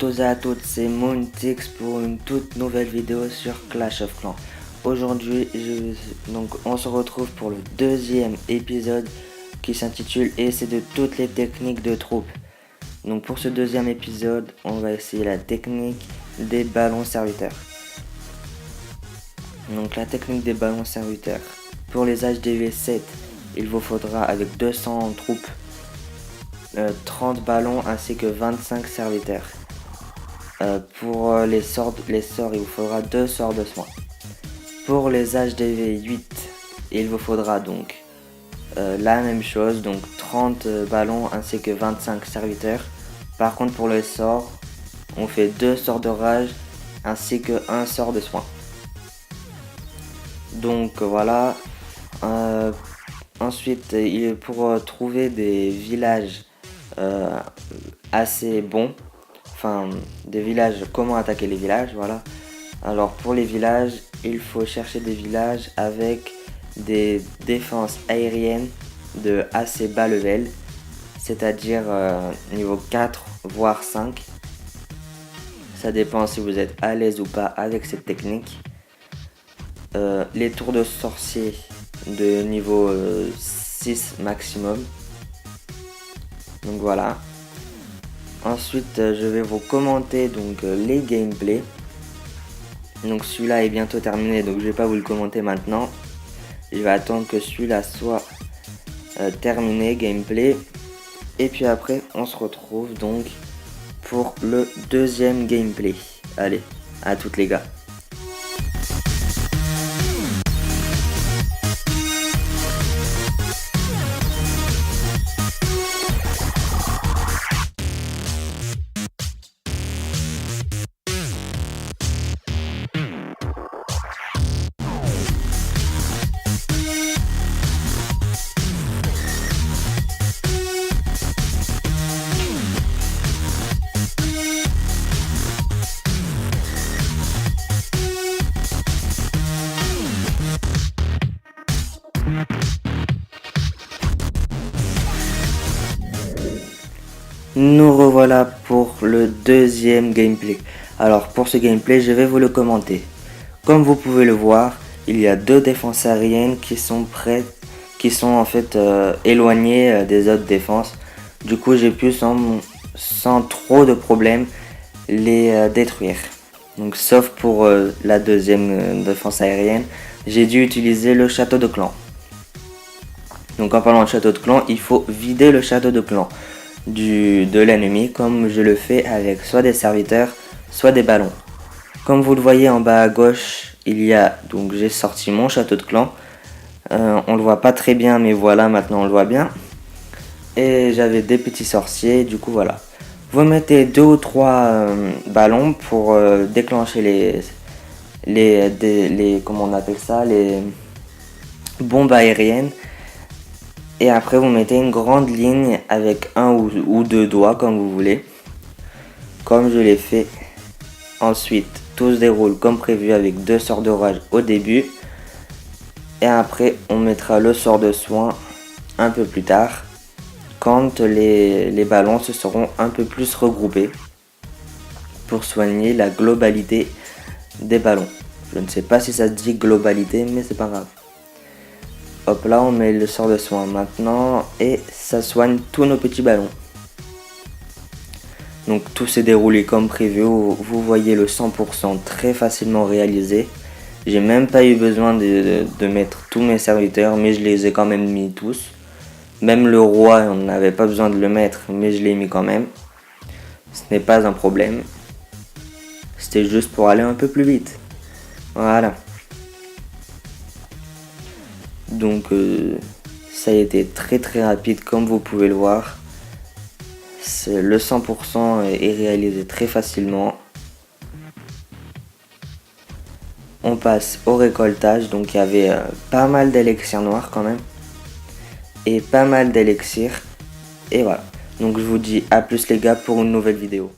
tous et à toutes, c'est Moontix pour une toute nouvelle vidéo sur Clash of Clans. Aujourd'hui, on se retrouve pour le deuxième épisode qui s'intitule Essai de toutes les techniques de troupes. Donc pour ce deuxième épisode, on va essayer la technique des ballons serviteurs. Donc la technique des ballons serviteurs. Pour les HDV 7, il vous faudra avec 200 troupes 30 ballons ainsi que 25 serviteurs. Pour les sorts, il vous faudra 2 sorts de soin. Pour les HDV 8, il vous faudra donc la même chose, donc 30 ballons ainsi que 25 serviteurs. Par contre pour les sorts, on fait 2 sorts de rage ainsi que 1 sort de soin. Donc voilà. Ensuite, pour trouver des villages assez bons, enfin des villages, comment attaquer les villages, voilà. Alors pour les villages, il faut chercher des villages avec des défenses aériennes de assez bas level, c'est-à-dire niveau 4 voire 5. Ça dépend si vous êtes à l'aise ou pas avec cette technique. Les tours de sorcier de niveau 6 maximum. Donc voilà. Ensuite je vais vous commenter donc les gameplays. Donc celui-là est bientôt terminé, donc je vais pas vous le commenter maintenant. Je vais attendre que celui-là soit terminé, gameplay. Et puis après on se retrouve donc pour le deuxième gameplay. Allez, à toutes les gars. Nous revoilà pour le deuxième gameplay. Alors pour ce gameplay, je vais vous le commenter. Comme vous pouvez le voir, il y a 2 défenses aériennes qui sont en fait éloignées des autres défenses. Du coup, j'ai pu sans trop de problèmes les détruire. Donc sauf pour la deuxième défense aérienne, j'ai dû utiliser le château de clan. Donc en parlant de château de clan, il faut vider le château de clan de l'ennemi, comme je le fais avec soit des serviteurs, soit des ballons. Comme vous le voyez en bas à gauche, donc j'ai sorti mon château de clan. On le voit pas très bien, mais voilà, maintenant on le voit bien. Et j'avais des petits sorciers, du coup voilà. Vous mettez 2 ou 3 ballons pour déclencher comment on appelle ça, les bombes aériennes. Et après vous mettez une grande ligne avec 1 ou 2 doigts comme vous voulez. Comme je l'ai fait. Ensuite tout se déroule comme prévu avec 2 sorts de rage au début. Et après on mettra le sort de soin un peu plus tard. Quand les ballons se seront un peu plus regroupés. Pour soigner la globalité des ballons. Je ne sais pas si ça se dit globalité, mais c'est pas grave. Hop là, on met le sort de soin maintenant et ça soigne tous nos petits ballons. Donc tout s'est déroulé comme prévu, vous voyez le 100% très facilement réalisé. J'ai même pas eu besoin de mettre tous mes serviteurs, mais je les ai quand même mis tous. Même le roi, on n'avait pas besoin de le mettre, mais je l'ai mis quand même. Ce n'est pas un problème. C'était juste pour aller un peu plus vite. Voilà. Donc ça a été très rapide comme vous pouvez le voir. Le 100% est réalisé très facilement. On passe au récoltage. Donc il y avait pas mal d'élixirs noirs quand même. Et pas mal d'élixirs. Et voilà. Donc je vous dis à plus les gars pour une nouvelle vidéo.